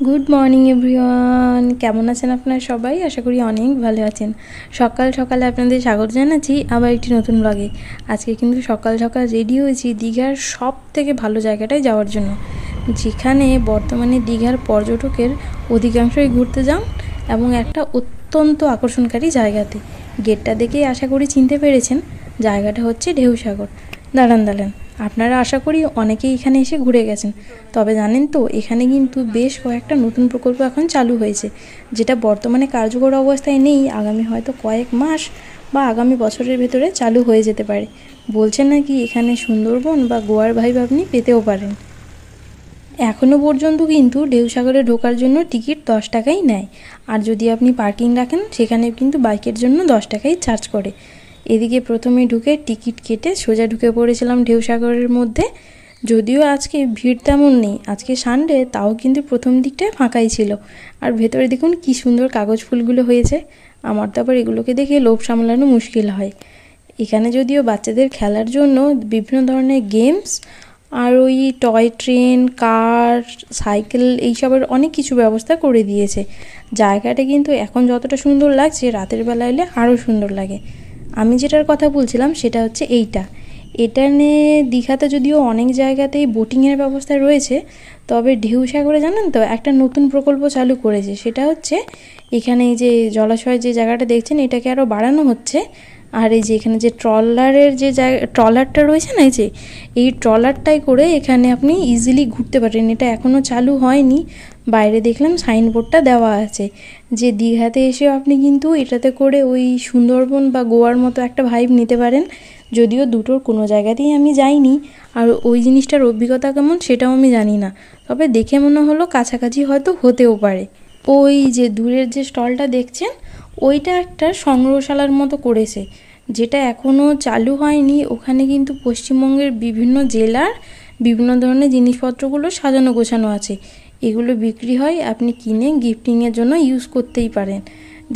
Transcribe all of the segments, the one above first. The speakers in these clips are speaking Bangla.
গুড মর্নিং এভরিওয়ান, কেমন আছেন আপনারা সবাই? আশা করি অনেক ভালো আছেন। সকাল সকালে আপনাদের স্বাগত জানাচ্ছি আবার একটি নতুন ব্লগে। আজকে কিন্তু সকাল সকাল রেডি হয়েছি দীঘার সব থেকে ভালো জায়গাটায় যাওয়ার জন্য, যেখানে বর্তমানে দীঘার পর্যটকের অধিকাংশই ঘুরতে যান এবং একটা অত্যন্ত আকর্ষণকারী জায়গাতে। গেটটা দেখেই আশা করি চিনতে পেরেছেন, জায়গাটা হচ্ছে ঢেউসাগর। দাঁড়ান, আপনারা আশা করি অনেকেই এখানে এসে ঘুরে গেছেন। তবে জানেন তো, এখানে কিন্তু বেশ কয়েকটা নতুন প্রকল্প এখন চালু হয়েছে, যেটা বর্তমানে কার্যকর অবস্থায় নেই। আগামী হয়তো কয়েক মাস বা আগামী বছরের ভেতরে চালু হয়ে যেতে পারে। বলছেন নাকি এখানে সুন্দরবন বা গোয়ার ভাইব আপনি পেতেও পারেন। এখনও পর্যন্ত কিন্তু ঢেউসাগরে ঢোকার জন্য টিকিট 10 টাকাই নেয়, আর যদি আপনি পার্কিং রাখেন সেখানে কিন্তু বাইকের জন্য 10 টাকাই চার্জ করে। এদিকে প্রথমে ঢুকে টিকিট কেটে সোজা ঢুকে পড়েছিলাম ঢেউসাগরের মধ্যে। যদিও আজকে ভিড় তেমন নেই, আজকে সানডে, তাও কিন্তু প্রথম দিকটায় ফাঁকাই ছিল। আর ভেতরে দেখুন কি সুন্দর কাগজ ফুলগুলো হয়েছে। আমার তো আবার এগুলোকে দেখে লোভ সামলানো মুশকিল হয়। এখানে যদিও বাচ্চাদের খেলার জন্য বিভিন্ন ধরনের গেমস আর ওই টয় ট্রেন, কার, সাইকেল এইসবের অনেক কিছু ব্যবস্থা করে দিয়েছে। জায়গাটা কিন্তু এখন যতটা সুন্দর লাগছে, রাতের বেলা এলে আরও সুন্দর লাগে। আমি যেটার কথা বলছিলাম সেটা হচ্ছে এটা নিয়ে দীঘাতে যদিও অনেক জায়গাতেই বোটিংয়ের ব্যবস্থা রয়েছে, তবে ঢেউসাগরে জানেন তো একটা নতুন প্রকল্প চালু করেছে। সেটা হচ্ছে এখানে এই যে জলাশয়ের যে জায়গাটা দেখছেন, এটাকে আরও বাড়ানো হচ্ছে। আর এই যে এখানে যে ট্রলারের যে ট্রলারটা রয়েছে না, এই ট্রলারটাই করে এখানে আপনি ইজিলি ঘুরতে পারেন। এটা এখনও চালু হয়নি। বাইরে দেখলাম সাইনবোর্ডটা দেওয়া আছে যে দীঘাতে এসেও আপনি কিন্তু এটাতে করে ওই সুন্দরবন বা গোয়ার মতো একটা ভাইব নিতে পারেন। যদিও দুটোর কোনো জায়গাতেই আমি যাইনি, আর ওই জিনিসটার অভিজ্ঞতা কেমন সেটাও আমি জানি না। তবে দেখে মনে হলো কাছাকাছি হয়তো হতেও পারে। ওই যে দূরের যে স্টলটা দেখছেন, ওইটা একটা সংগ্রহশালার মতো করেছে, যেটা এখনও চালু হয়নি। ওখানে কিন্তু পশ্চিমবঙ্গের বিভিন্ন জেলার বিভিন্ন ধরনের জিনিসপত্রগুলো সাজানো গোছানো আছে। এগুলো বিক্রি হয়, আপনি কিনে গিফটিংয়ের জন্য ইউজ করতেই পারেন।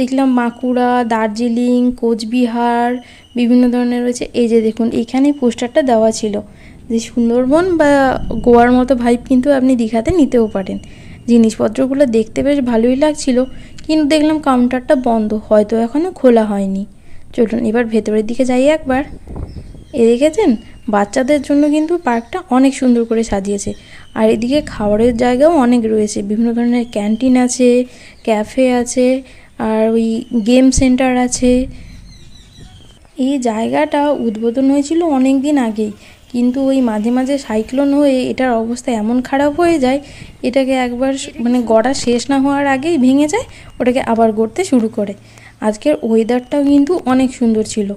দেখলাম বাঁকুড়া, দার্জিলিং, কোচবিহার বিভিন্ন ধরনের রয়েছে। এই যে দেখুন, এইখানে পোস্টারটা দেওয়া ছিল যে সুন্দরবন বা গোয়ার মতো ভাইব কিন্তু আপনি দীঘাতে নিতেও পারেন। জিনিসপত্রগুলো দেখতে বেশ ভালোই লাগছিল, কিন্তু দেখলাম কাউন্টারটা বন্ধ, হয়তো এখনও খোলা হয়নি। চলুন এবার ভেতরের দিকে যাই একবার। দেখেছেন, বাচ্চাদের জন্য কিন্তু পার্কটা অনেক সুন্দর করে সাজিয়েছে। আর এদিকে খাবারের জায়গাও অনেক রয়েছে, বিভিন্ন ধরনের ক্যান্টিন আছে, ক্যাফে আছে, আর ওই গেম সেন্টার আছে। এই জায়গাটা উদ্বোধন হয়েছিল অনেক দিন আগেই, কিন্তু ওই মাঝে মাঝে সাইক্লোন হয়ে এটার অবস্থা এমন খারাপ হয়ে যায়, এটাকে একবার মানে গড়া শেষ না হওয়ার আগেই ভেঙে যায়, ওটাকে আবার গড়তে শুরু করে। আজকের ওয়েদারটাও কিন্তু অনেক সুন্দর ছিল,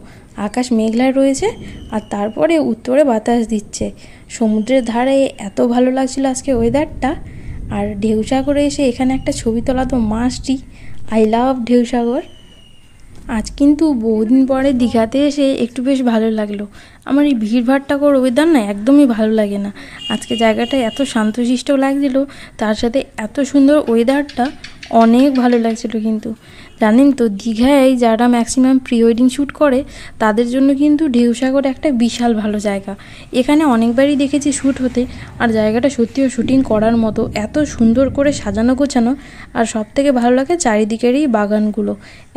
আকাশ মেঘলা রয়েছে, আর তারপরে উত্তরে বাতাস দিচ্ছে। সমুদ্রের ধারে এত ভালো লাগছিল আজকে ওয়েদারটা। আর ঢেউসাগরে এসে এখানে একটা ছবি তোলা তো মাস্টই। I love ঢেউসাগর। আজ কিন্তু বহুদিন পরে দীঘাতে এসে একটু বেশ ভালো লাগলো। আমার এই ভিড়ভাট্টাকর ওয়েদার না একদমই ভালো লাগে না। আজকে জায়গাটা এত শান্তশিষ্ট লাগছিল, তার সাথে এত সুন্দর ওয়েদারটা অনেক ভালো লাগছিল। কিন্তু জানেন তো, দীঘায় যারা ম্যাক্সিমাম প্রি ওয়েডিং শ্যুট করে তাদের জন্য কিন্তু ঢেউসাগর একটা বিশাল ভালো জায়গা। এখানে অনেকবারই দেখেছি শ্যুট হতে, আর জায়গাটা সত্যিও শ্যুটিং করার মতো, এত সুন্দর করে সাজানো গোছানো। আর সবথেকে ভালো লাগে চারিদিকের এই বাগানগুলো,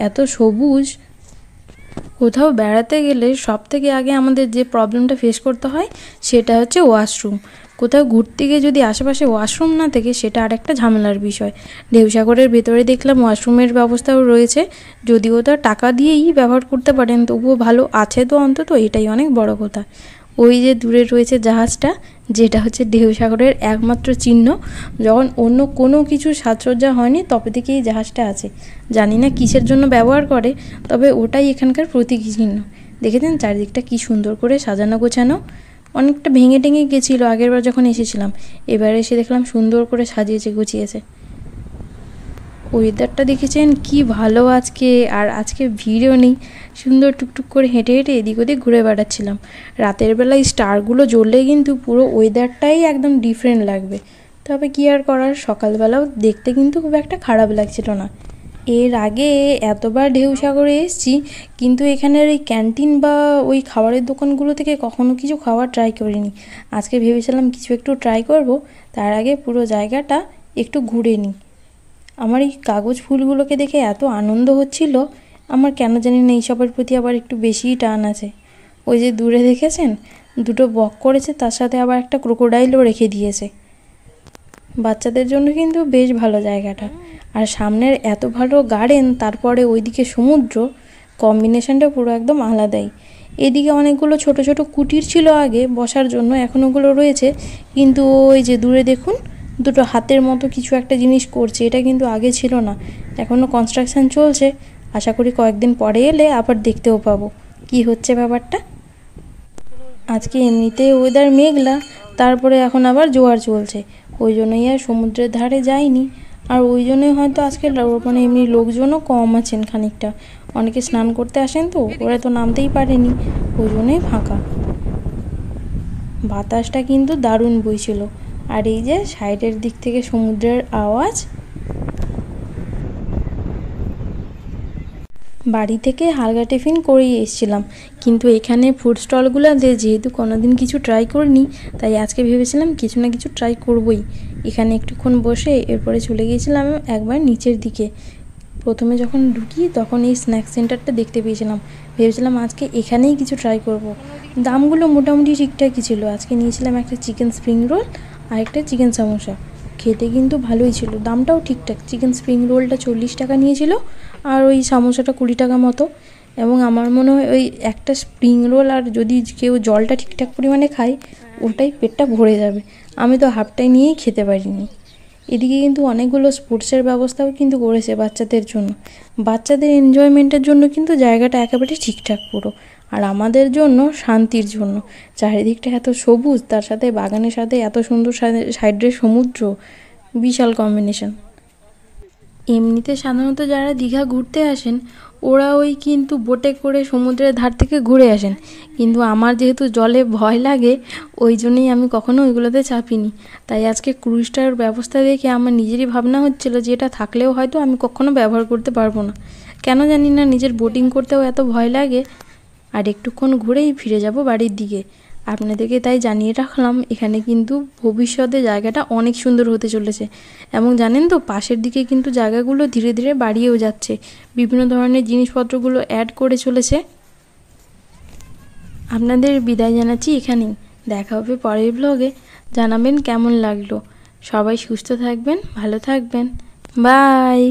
এত সবুজ। কোথাও বেড়াতে গেলে সবথেকে আগে আমাদের যে প্রবলেমটা ফেস করতে হয় সেটা হচ্ছে ওয়াশরুম। কোথাও ঘুরতে গিয়ে যদি আশেপাশে ওয়াশরুম না থাকে, সেটা আরেকটা ঝামেলার বিষয়। ঢেউসাগরের ভেতরে দেখলাম ওয়াশরুমের ব্যবস্থাও রয়েছে, যদিও তা টাকা দিয়েই ব্যবহার করতে পারেন, তবুও ভালো আছে তো অন্তত, এটাই অনেক বড় কথা। ওই যে দূরে রয়েছে জাহাজটা, যেটা হচ্ছে ঢেউসাগরের একমাত্র চিহ্ন। যখন অন্য কোনো কিছু সাজসজ্জা হয়নি তবে থেকেই এই জাহাজটা আছে। জানি না কিসের জন্য ব্যবহার করে, তবে ওটাই এখানকার প্রতীকী চিহ্ন। দেখেছেন চারিদিকটা কি সুন্দর করে সাজানো গোছানো। অনেকটা ভেঙে টেঙে গেছিলো আগেরবার যখন এসেছিলাম, এবার এসে দেখলাম সুন্দর করে সাজিয়েছে গুছিয়েছে। ওয়েদারটা দেখেছেন কি ভালো আজকে, আর আজকে ভিড়ও নেই। সুন্দর টুকটুক করে হেঁটে হেঁটে এদিক ওদিক ঘুরে বেড়াচ্ছিলাম। রাতের বেলায় স্টারগুলো জ্বললে কিন্তু পুরো ওয়েদারটাই একদম ডিফারেন্ট লাগবে। তবে কি আর করার, সকালবেলাও দেখতে কিন্তু খুব একটা খারাপ লাগছিল না। এর আগে এতবার ঢেউসাগরে এসেছি, কিন্তু এখানের এই ক্যান্টিন বা ওই খাবারের দোকানগুলো থেকে কখনো কিছু খাওয়ার ট্রাই করিনি। আজকে ভেবেছিলাম কিছু একটু ট্রাই করব, তার আগে পুরো জায়গাটা একটু ঘুরে নিই। আমার এই কাগজ ফুলগুলোকে দেখে এত আনন্দ হচ্ছিল, আমার কেন জানি না এইসবের প্রতি আবার একটু বেশিই টান আছে। ওই যে দূরে দেখেছেন, দুটো বক করেছে, তার সাথে আবার একটা ক্রোকোডাইলও রেখে দিয়েছে। বাচ্চাদের জন্য কিন্তু বেশ ভালো জায়গাটা। আর সামনের এত ভালো গার্ডেন, তারপরে ওইদিকে সমুদ্র, কম্বিনেশনটা পুরো একদম আলাদাই। এদিকে অনেকগুলো ছোট ছোট কুটির ছিল আগে বসার জন্য, এখন ওগুলো রয়েছে, কিন্তু ওই যে দূরে দেখুন দুটো হাতের মতো কিছু একটা জিনিস করছে, এটা কিন্তু আগে ছিল না। এখনও কনস্ট্রাকশান চলছে, আশা করি কয়েকদিন পরে এলে আবার দেখতেও পাবো কি হচ্ছে ব্যাপারটা। আজকে এমনিতে ওয়েদার মেঘলা, তারপরে এখন আবার জোয়ার চলছে, ওই জন্যই আর সমুদ্রের ধারে যাইনি। আর ওই জন্যই হয়তো আজকে মানে এমনি লোকজনও কম আছেন খানিকটা, অনেকে স্নান করতে আসেন তো, ওরা তো নামতেই পারেনি, ওই জন্যই ফাঁকা। বাতাসটা কিন্তু দারুণ বইছিল, আর এই যে সাইডের দিক থেকে সমুদ্রের আওয়াজ। বাড়ি থেকে হালকা টিফিন করেই এসেছিলাম, কিন্তু এখানে ফুড স্টলগুলোতে যেহেতু কোনোদিন কিছু ট্রাই করিনি, তাই আজকে ভেবেছিলাম কিছু না কিছু ট্রাই করবই। এখানে একটুক্ষণ বসে এরপরে চলে গিয়েছিলাম একবার নিচের দিকে। প্রথমে যখন ঢুকি তখন এই স্ন্যাক্স সেন্টারটা দেখতে পেয়েছিলাম, ভেবেছিলাম আজকে এখানেই কিছু ট্রাই করব। দামগুলো মোটামুটি ঠিকঠাকই ছিল। আজকে নিয়েছিলাম একটা চিকেন স্প্রিং রোল আর একটা চিকেন সমোসা। খেতে কিন্তু ভালোই ছিল, দামটাও ঠিকঠাক। চিকেন স্প্রিং রোলটা 40 টাকা নিয়েছিল, আর ওই সমোসাটা 20 টাকা মতো। এবং আমার মনে হয় ওই একটা স্প্রিং রোল আর যদি কেউ জলটা ঠিকঠাক পরিমাণে খায়, ওটাই পেটটা ভরে যাবে। আমি তো হাফটাই নিয়েই খেতে পারিনি। এদিকে কিন্তু অনেকগুলো স্পোর্টসের ব্যবস্থাও কিন্তু করেছে বাচ্চাদের জন্য। বাচ্চাদের এনজয়মেন্টের জন্য কিন্তু জায়গাটা একেবারে ঠিকঠাক পুরো। আর আমাদের জন্য শান্তির জন্য। চারিদিকটা এত সবুজ, তার সাথে বাগানের সাথে এত সুন্দর সাইডে সমুদ্র, বিশাল কম্বিনেশন। এমনিতে সাধারণত যারা দীঘা ঘুরতে আসেন, ওরা ওই কিন্তু বোটে করে সমুদ্রের ধার থেকে ঘুরে আসেন, কিন্তু আমার যেহেতু জলে ভয় লাগে, ওই জন্যই আমি কখনো ওইগুলোতে চাপিনি। তাই আজকে ক্রুজটার ব্যবস্থা দেখে আমার নিজেরই ভাবনা হচ্ছিল যে এটা থাকলেও হয়তো আমি কখনো ব্যবহার করতে পারবো না। কেন জানি না, নিজের বোটিং করতেও এত ভয় লাগে। আর একটুক্ষণ ঘুরেই ফিরে যাব বাড়ির দিকে। আপনাদেরকে তাই জানিয়ে রাখলাম, এখানে কিন্তু ভবিষ্যতে জায়গাটা অনেক সুন্দর হতে চলেছে। এবং জানেন তো, পাশের দিকে কিন্তু জায়গাগুলো ধীরে ধীরে বাড়িয়েও যাচ্ছে, বিভিন্ন ধরনের জিনিসপত্রগুলো অ্যাড করে চলেছে। আপনাদের বিদায় জানাচ্ছি এখানেই, দেখা হবে পরের ব্লগে। জানাবেন কেমন লাগলো। সবাই সুস্থ থাকবেন, ভালো থাকবেন, বাই।